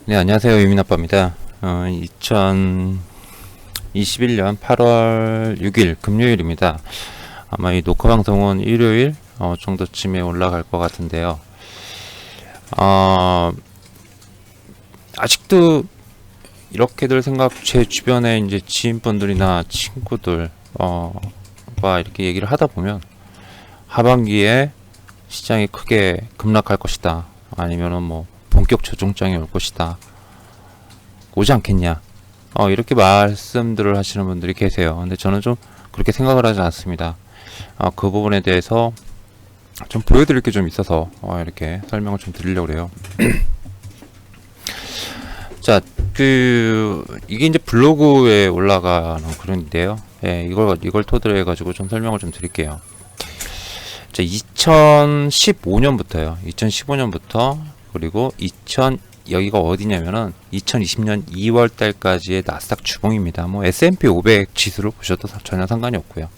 네, 안녕하세요. 유민아빠입니다. 2021년 8월 6일 금요일입니다. 아마 이 녹화 방송은 일요일 정도쯤에 올라갈 것 같은데요. 아직도 이렇게들 제 주변에 이제 지인분들이나 친구들 과 이렇게 얘기를 하다 보면 하반기에 시장이 크게 급락할 것이다. 아니면은 뭐 본격 조정장이 올 것이다. 오지 않겠냐. 이렇게 말씀들을 하시는 분들이 계세요. 근데 저는 좀 그렇게 생각을 하지 않습니다. 그 부분에 대해서 좀 보여드릴 게 좀 있어서 이렇게 설명을 좀 드리려고 그래요. 자, 이게 이제 블로그에 올라가는 글인데요. 예, 이걸 토대로 해가지고 좀 설명을 좀 드릴게요. 자, 2015년부터요. 2015년부터 그리고 여기가 어디냐면은 2020년 2월 달까지의 나스닥 주봉입니다. 뭐 S&P 500 지수를 보셔도 전혀 상관이 없고요.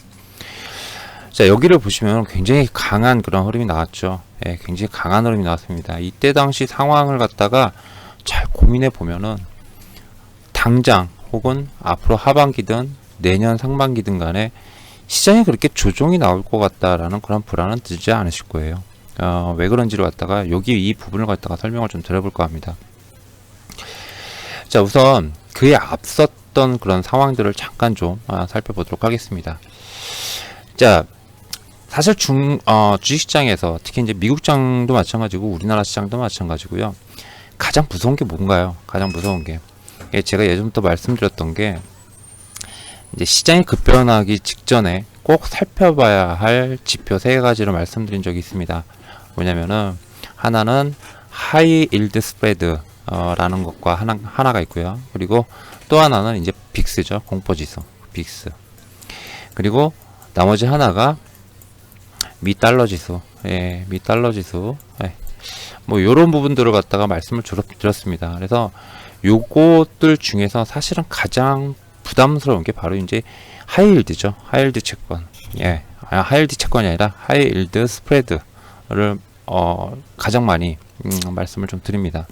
자, 여기를 보시면 굉장히 강한 그런 흐름이 나왔죠. 예, 굉장히 강한 흐름이 나왔습니다. 이때 당시 상황을 갖다가 잘 고민해 보면은 당장 혹은 앞으로 하반기든 내년 상반기든 간에 시장에 그렇게 조정이 나올 것 같다라는 그런 불안은 들지 않으실 거예요. 왜 그런지를 갖다가 여기 이 부분을 갖다가 설명을 좀 드려볼까 합니다. 자, 우선 그에 앞섰던 그런 상황들을 잠깐 좀 살펴보도록 하겠습니다. 자, 사실 주식시장에서 특히 이제 미국장도 마찬가지고 우리나라 시장도 마찬가지고요. 가장 무서운 게 뭔가요? 가장 무서운 게 제가 예전부터 말씀드렸던 게 이제 시장이 급변하기 직전에 꼭 살펴봐야 할 지표 3가지를 말씀드린 적이 있습니다. 뭐냐면은 하나는 하이 일드 스프레드 라는 것과 하나가 있고요. 그리고 또 하나는 이제 빅스죠. 공포지수 빅스. 그리고 나머지 하나가 미 달러 지수. 예, 미 달러 지수. 예. 뭐 요런 부분들을 갖다가 말씀을 드렸습니다. 그래서 요것들 중에서 사실은 가장 부담스러운 게 바로 이제 하이일드죠. 하이일드 채권. 예. 하이일드 채권이 아니라 하이일드 스프레드를 가장 많이 말씀을 좀 드립니다.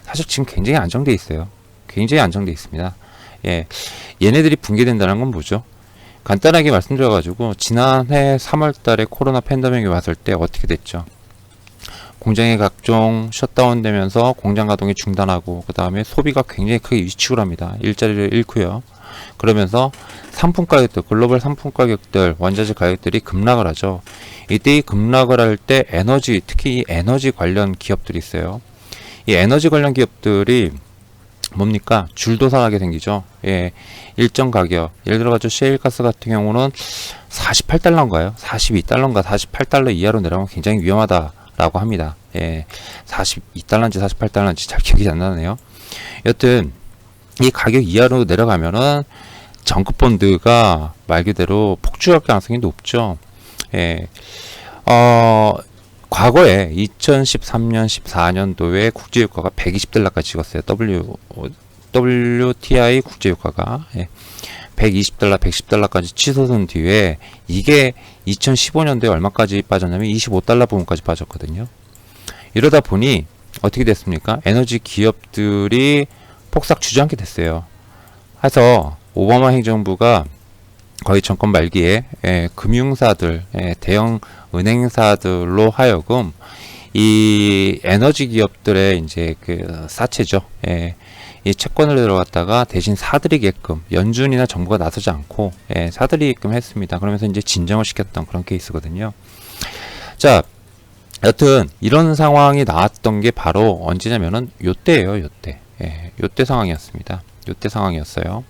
사실 지금 굉장히 안정돼 있어요. 굉장히 안정돼 있습니다. 예. 얘네들이 붕괴된다는 건 뭐죠? 간단하게 말씀드려가지고 지난해 3월달에 코로나 팬데믹이 왔을 때 어떻게 됐죠? 공장이 각종 셧다운 되면서 공장 가동이 중단하고 그 다음에 소비가 굉장히 크게 위축을 합니다. 일자리를 잃고요. 그러면서 상품 가격들, 글로벌 상품 가격들, 원자재 가격들이 급락을 하죠. 이때 이 급락을 할 때 특히 이 에너지 관련 기업들이 있어요. 이 에너지 관련 기업들이 뭡니까? 줄도산하게 생기죠. 예, 일정 가격. 예를 들어가지고 셰일가스 같은 경우는 48달러인가요? 42달러인가 48달러 이하로 내려가면 굉장히 위험하다라고 합니다. 예, 42달러인지 48달러인지 잘 기억이 안 나네요. 여튼 이 가격 이하로 내려가면은 정급본드가 말 그대로 폭주할 가능성이 높죠. 예, 과거에 2013년, 14년도에 국제유가가 120달러까지 찍었어요. WTI 국제유가가 120달러, 110달러까지 치솟은 뒤에 이게 2015년도에 얼마까지 빠졌냐면 25달러 부분까지 빠졌거든요. 이러다 보니 어떻게 됐습니까? 에너지 기업들이 폭삭 주저앉게 됐어요. 해서 오바마 행정부가 거의 정권 말기에 금융사들, 대형 은행사들로 하여금 이 에너지 기업들의 이제 그 사채죠. 이 채권을 들어갔다가 대신 사들이게끔 연준이나 정부가 나서지 않고 사들이게끔 했습니다. 그러면서 이제 진정을 시켰던 그런 케이스거든요. 자, 여튼 이런 상황이 나왔던 게 바로 언제냐면은 요때예요. 요때 상황이었습니다. 요때 상황이었어요.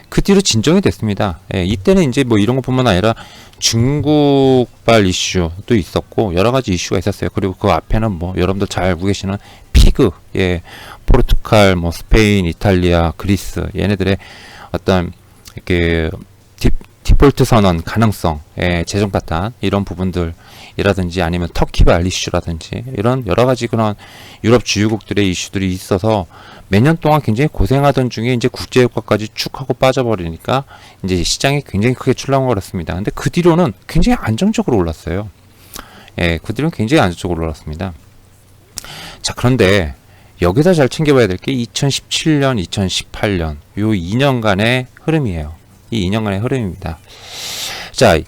그 뒤로 진정이 됐습니다. 이때는 이제 뭐 이런 것뿐만 아니라 중국발 이슈도 있었고 여러 가지 이슈가 있었어요. 그리고 그 앞에는 뭐 여러분들 잘 알고 계시는 피그, 포르투갈, 뭐 스페인, 이탈리아, 그리스 얘네들의 어떤 이렇게 디폴트 선언 가능성, 재정 파탄 이런 부분들이라든지 아니면 터키발 이슈라든지 이런 여러 가지 그런 유럽 주요국들의 이슈들이 있어서 몇 년 동안 굉장히 고생하던 중에 이제 국제유가까지 축 하고 빠져버리니까 이제 시장이 굉장히 크게 출렁을 했습니다. 근데 그 뒤로는 굉장히 안정적으로 올랐어요. 그 뒤로는 굉장히 안정적으로 올랐습니다. 자, 그런데 여기서 잘 챙겨봐야 될 게 2017년, 2018년 요 2년간의 흐름이에요. 이 2년간의 흐름입니다. 자,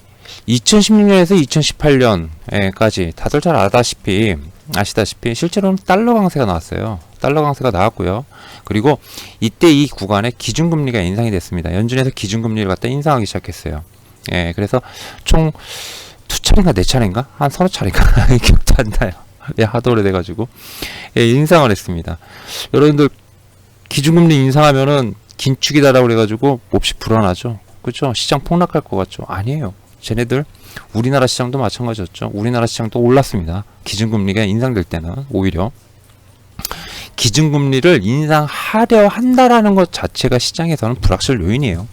2016년에서 2018년까지 다들 잘 아시다시피 실제로는 달러 강세가 나왔어요. 달러 강세가 나왔고요. 그리고 이때 이 구간에 기준금리가 인상이 됐습니다. 연준에서 기준금리를 갖다 인상하기 시작했어요. 예, 그래서 총 2차례인가 4차례인가? 한 서너 차례인가? 기억도 안 나요. 예, 하도 오래돼가지고. 예, 인상을 했습니다. 여러분들, 기준금리 인상하면은 긴축이다라고 그래가지고 몹시 불안하죠. 그죠? 시장 폭락할 것 같죠? 아니에요. 쟤네들, 우리나라 시장도 마찬가지였죠. 우리나라 시장도 올랐습니다. 기준금리가 인상될 때는, 오히려. 기준금리를 인상하려 한다라는 것 자체가 시장에서는 불확실 요인이에요.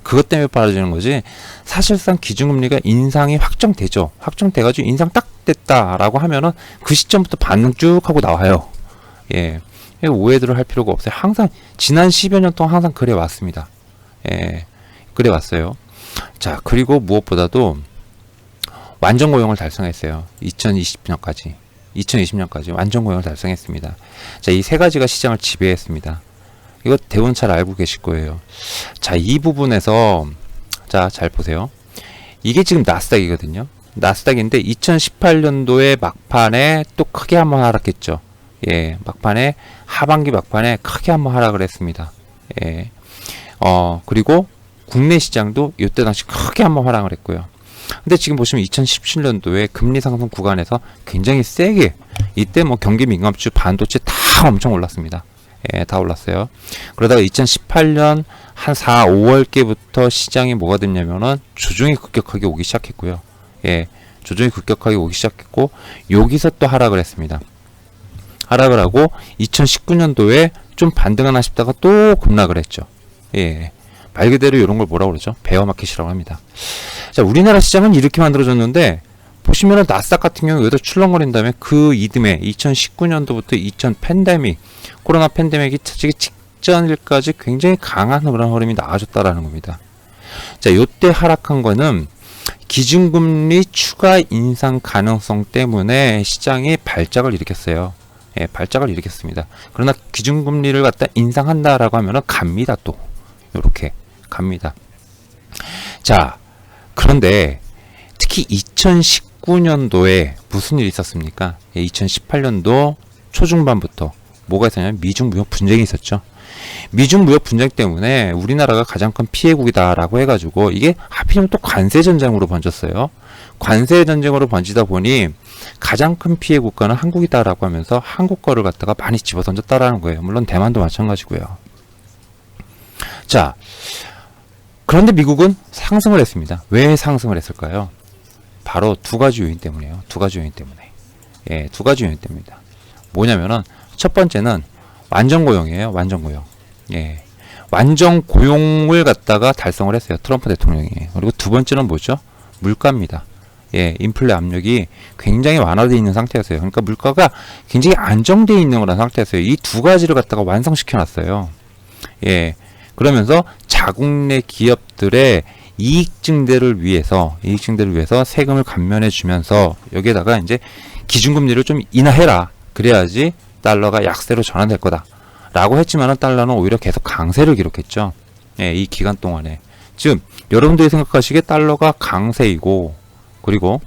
그것 때문에 빨아지는 거지, 사실상 기준금리가 인상이 확정되죠. 확정돼가지고 인상 딱 됐다라고 하면은 그 시점부터 반등 쭉 하고 나와요. 예. 오해들을 할 필요가 없어요. 항상, 지난 10여 년 동안 항상 그래 왔습니다. 예. 그래 왔어요. 자, 그리고 무엇보다도 완전 고용을 달성했어요. 2020년까지 완전 고용을 달성했습니다. 자, 이 세 가지가 시장을 지배했습니다. 이거 대부분 잘 알고 계실 거예요. 자, 이 부분에서, 자, 잘 보세요. 이게 지금 나스닥이거든요. 나스닥인데 2018년도에 막판에 또 크게 한번 하락했죠. 예, 막판에, 하반기 막판에 크게 한번 하락을 했습니다. 예. 그리고 국내 시장도 이때 당시 크게 한번 하락을 했고요. 근데 지금 보시면 2017년도에 금리 상승 구간에서 굉장히 세게, 이때 뭐 경기 민감주, 반도체 다 엄청 올랐습니다. 예, 다 올랐어요. 그러다가 2018년 한 4, 5월께부터 시장이 뭐가 됐냐면은 조정이 급격하게 오기 시작했고요. 예, 조정이 급격하게 오기 시작했고, 여기서 또 하락을 했습니다. 하락을 하고 2019년도에 좀 반등하나 싶다가 또 급락을 했죠. 예, 말 그대로 이런 걸 뭐라고 그러죠? 베어마켓이라고 합니다. 자, 우리나라 시장은 이렇게 만들어졌는데, 보시면은 나스닥 같은 경우 여기다 출렁거린 다음에 그 이듬해 2019년도부터 2000 팬데믹, 코로나 팬데믹이 터지기 직전일까지 굉장히 강한 그런 흐름이 나와줬다라는 겁니다. 자, 요때 하락한 거는 기준금리 추가 인상 가능성 때문에 시장이 발작을 일으켰어요. 예, 발작을 일으켰습니다. 그러나 기준금리를 갖다 인상한다라고 하면은 갑니다. 또 요렇게 갑니다. 자, 그런데 특히 2019년도에 무슨 일이 있었습니까? 2018년도 초중반부터 뭐가 있었냐면 미중 무역 분쟁이 있었죠. 미중 무역 분쟁 때문에 우리나라가 가장 큰 피해국이다라고 해가지고 이게 하필이면 또 관세 전쟁으로 번졌어요. 관세 전쟁으로 번지다 보니 가장 큰 피해 국가는 한국이다라고 하면서 한국 거를 갖다가 많이 집어던졌다라는 거예요. 물론 대만도 마찬가지고요. 자, 그런데 미국은 상승을 했습니다. 왜 상승을 했을까요? 바로 두 가지 요인 때문이에요. 두 가지 요인 때문에. 예, 두 가지 요인 때문입니다. 뭐냐면은 첫 번째는 완전 고용이에요. 완전 고용. 예. 완전 고용을 갖다가 달성을 했어요. 트럼프 대통령이. 그리고 두 번째는 뭐죠? 물가입니다. 예, 인플레 압력이 굉장히 완화되어 있는 상태였어요. 그러니까 물가가 굉장히 안정되어 있는 그런 상태였어요. 이 두 가지를 갖다가 완성시켜 놨어요. 예. 그러면서 자국 내 기업들의 이익 증대를 위해서 세금을 감면해 주면서 여기에다가 이제 기준금리를 좀 인하해라. 그래야지 달러가 약세로 전환될 거다. 라고 했지만은 달러는 오히려 계속 강세를 기록했죠. 예, 이 기간 동안에. 지금 여러분들이 생각하시기에 달러가 강세이고, 그리고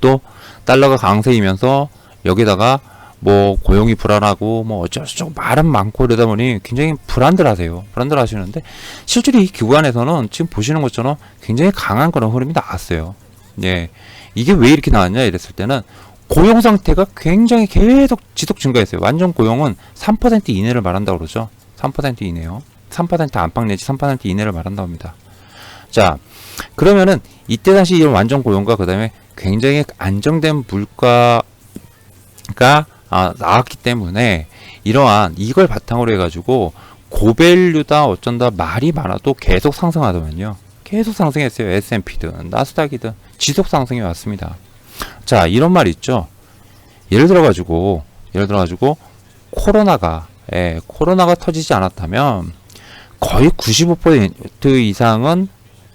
또 달러가 강세이면서 여기다가 뭐 고용이 불안하고 뭐 어쩌고저쩌고 말은 많고 이러다 보니 굉장히 불안들 하세요. 불안들 하시는데 실제로 이 기관에서는 지금 보시는 것처럼 굉장히 강한 그런 흐름이 나왔어요. 예. 이게 왜 이렇게 나왔냐 이랬을 때는 고용 상태가 굉장히 계속 지속 증가했어요. 완전 고용은 3% 이내를 말한다고 그러죠. 3% 이내요. 3% 안팎 내지 3% 이내를 말한다고 합니다. 자, 그러면은 이때 당시 이런 완전 고용과 그 다음에 굉장히 안정된 물가가 나왔기 때문에 이러한 이걸 바탕으로 해가지고 고밸류다 어쩐다 말이 많아도 계속 상승하더만요. 계속 상승했어요. S&P든 나스닥이든 지속 상승이 왔습니다. 자, 이런 말 있죠. 예를 들어가지고 코로나가 터지지 않았다면 거의 95% 이상은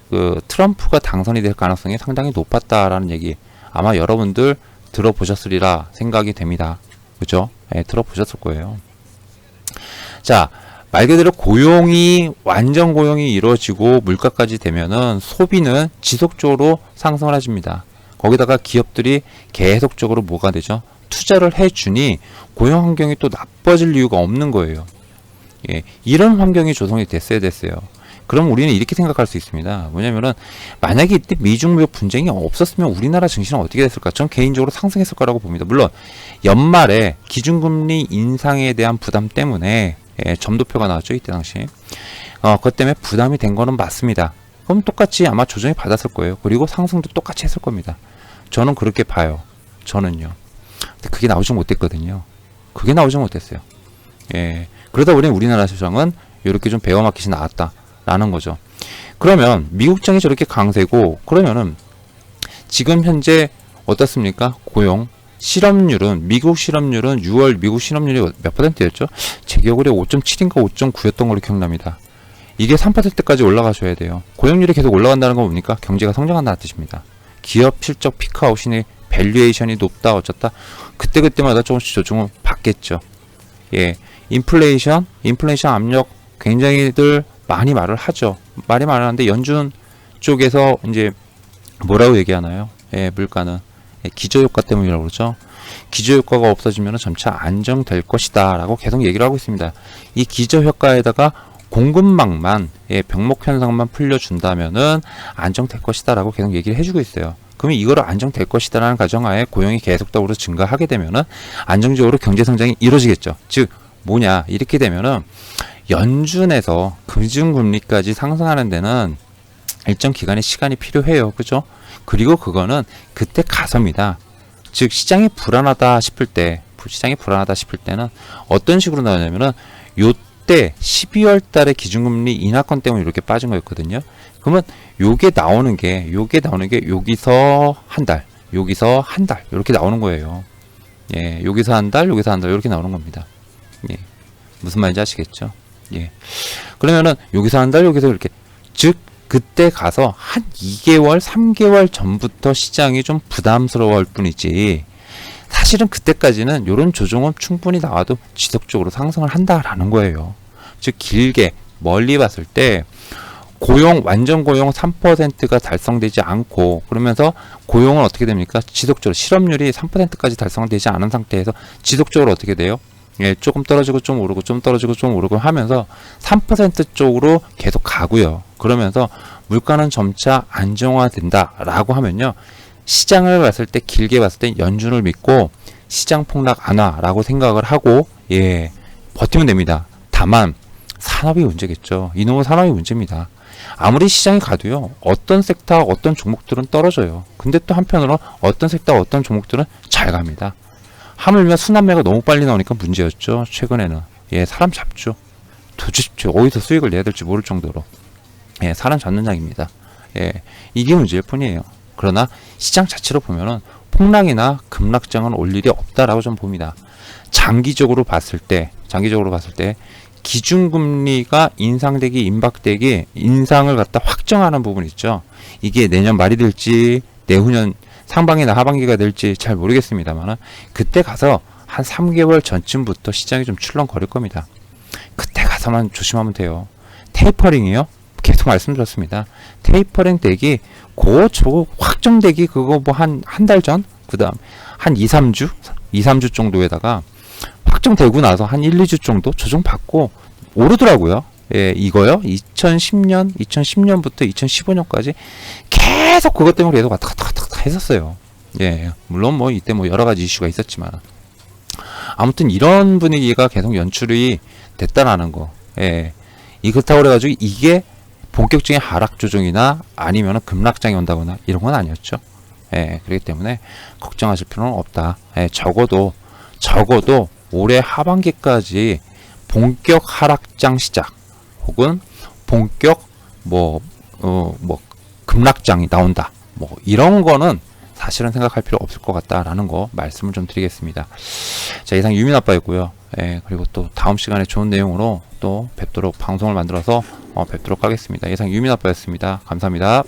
그 트럼프가 당선이 될 가능성이 상당히 높았다라는 얘기 아마 여러분들 들어보셨으리라 생각이 됩니다. 그죠? 예, 들어보셨을 거예요. 자, 말 그대로 고용이 완전 고용이 이루어지고 물가까지 되면은 소비는 지속적으로 상승을 해줍니다. 거기다가 기업들이 계속적으로 뭐가 되죠? 투자를 해주니 고용 환경이 또 나빠질 이유가 없는 거예요. 예, 이런 환경이 조성이 됐어야 됐어요. 그럼 우리는 이렇게 생각할 수 있습니다. 뭐냐면은 만약에 이때 미중 무역 분쟁이 없었으면 우리나라 증시는 어떻게 됐을까? 전 개인적으로 상승했을 거라고 봅니다. 물론 연말에 기준금리 인상에 대한 부담 때문에 점도표가 나왔죠, 이때 당시. 그것 때문에 부담이 된 거는 맞습니다. 그럼 똑같이 아마 조정이 받았을 거예요. 그리고 상승도 똑같이 했을 겁니다. 저는 그렇게 봐요. 저는요. 근데 그게 나오지 못했거든요. 그게 나오지 못했어요. 예. 그러다 보니 우리나라 시장은 이렇게 좀 베어마켓이 나왔다라는 거죠. 그러면 미국장이 저렇게 강세고, 그러면은 지금 현재 어떻습니까? 고용, 실업률은, 미국 실업률은 6월 미국 실업률이 몇 %였죠? 제 기억으로 5.7인가 5.9였던 걸로 기억납니다. 이게 3%까지 올라가셔야 돼요. 고용률이 계속 올라간다는 거 뭡니까? 경제가 성장한다는 뜻입니다. 기업 실적 피크아웃이니 밸류에이션이 높다 어쩌다 그때마다 조금씩 조정을 받겠죠. 예, 인플레이션 압력 굉장히들 많이 말을 하죠. 말이 많았는데 연준 쪽에서 이제 뭐라고 얘기하나요? 예, 물가는 기저효과 때문이라고 그러죠. 기저효과가 없어지면 점차 안정될 것이다 라고 계속 얘기를 하고 있습니다. 이 기저효과에다가 공급망만, 병목 현상만 풀려준다면은 안정될 것이다 라고 계속 얘기를 해주고 있어요. 그러면 이거를 안정될 것이다 라는 가정하에 고용이 계속적으로 증가하게 되면은 안정적으로 경제성장이 이루어지겠죠. 즉 뭐냐, 이렇게 되면은 연준에서 기준금리까지 상승하는 데는 일정 기간의 시간이 필요해요. 그죠? 그리고 그거는 그때 가서입니다. 즉 시장이 불안하다 싶을 때는 어떤 식으로 나오냐면은 요때 12월 달에 기준금리 인하권 때문에 이렇게 빠진 거였거든요. 그러면 요게 나오는 게 여기서 한 달 이렇게 나오는 거예요. 예, 여기서 한 달 이렇게 나오는 겁니다. 예. 무슨 말인지 아시겠죠? 예. 그러면은 여기서 한 달 여기서 이렇게, 즉 그때 가서 한 2개월, 3개월 전부터 시장이 좀 부담스러워할 뿐이지 사실은 그때까지는 이런 조정은 충분히 나와도 지속적으로 상승을 한다라는 거예요. 즉 길게 멀리 봤을 때 완전 고용 3%가 달성되지 않고, 그러면서 고용은 어떻게 됩니까? 지속적으로 실업률이 3%까지 달성되지 않은 상태에서 지속적으로 어떻게 돼요? 예, 조금 떨어지고 좀 오르고 좀 떨어지고 좀 오르고 하면서 3% 쪽으로 계속 가고요. 그러면서 물가는 점차 안정화된다라고 하면요, 시장을 봤을 때, 길게 봤을 때 연준을 믿고 시장 폭락 안 와라고 생각을 하고, 예, 버티면 됩니다. 다만 산업이 문제겠죠. 이놈의 산업이 문제입니다. 아무리 시장이 가도요, 어떤 섹터, 어떤 종목들은 떨어져요. 근데 또 한편으로 어떤 섹터, 어떤 종목들은 잘 갑니다. 하물며 순환매가 너무 빨리 나오니까 문제였죠. 최근에는. 예, 사람 잡죠. 도대체 어디서 수익을 내야 될지 모를 정도로. 예, 사람 잡는 장입니다. 예, 이게 문제일 뿐이에요. 그러나 시장 자체로 보면은 폭락이나 급락장은 올 일이 없다라고 좀 봅니다. 장기적으로 봤을 때 기준금리가 인상되기, 임박되기, 인상을 갖다 확정하는 부분 있죠. 이게 내년 말이 될지 내후년 상반기나 하반기가 될지 잘 모르겠습니다만 그때 가서 한 3개월 전쯤부터 시장이 좀 출렁거릴 겁니다. 그때 가서만 조심하면 돼요. 테이퍼링이요? 계속 말씀드렸습니다. 테이퍼링 되기, 확정되기, 그거 뭐 한 달 전? 그 다음 한 2-3주 정도에다가 확정되고 나서 한 1-2주 정도 조정받고 오르더라고요. 예, 이거요. 2010년부터 2015년까지 계속 그것 때문에 계속 왔다 갔다 했었어요. 예, 물론 뭐 이때 뭐 여러 가지 이슈가 있었지만 아무튼 이런 분위기가 계속 연출이 됐다라는 거. 예, 그렇다고 그래가지고 이게 본격적인 하락 조정이나 아니면 급락장이 온다거나 이런 건 아니었죠. 예, 그렇기 때문에 걱정하실 필요는 없다. 예, 적어도 올해 하반기까지 본격 하락장 시작 혹은 본격 급락장이 나온다, 뭐 이런 거는 사실은 생각할 필요 없을 것 같다라는 거 말씀을 좀 드리겠습니다. 자, 이상 유민 아빠였고요. 예, 그리고 또 다음 시간에 좋은 내용으로 또 뵙도록 방송을 만들어서 뵙도록 하겠습니다. 이상 유민 아빠였습니다. 감사합니다.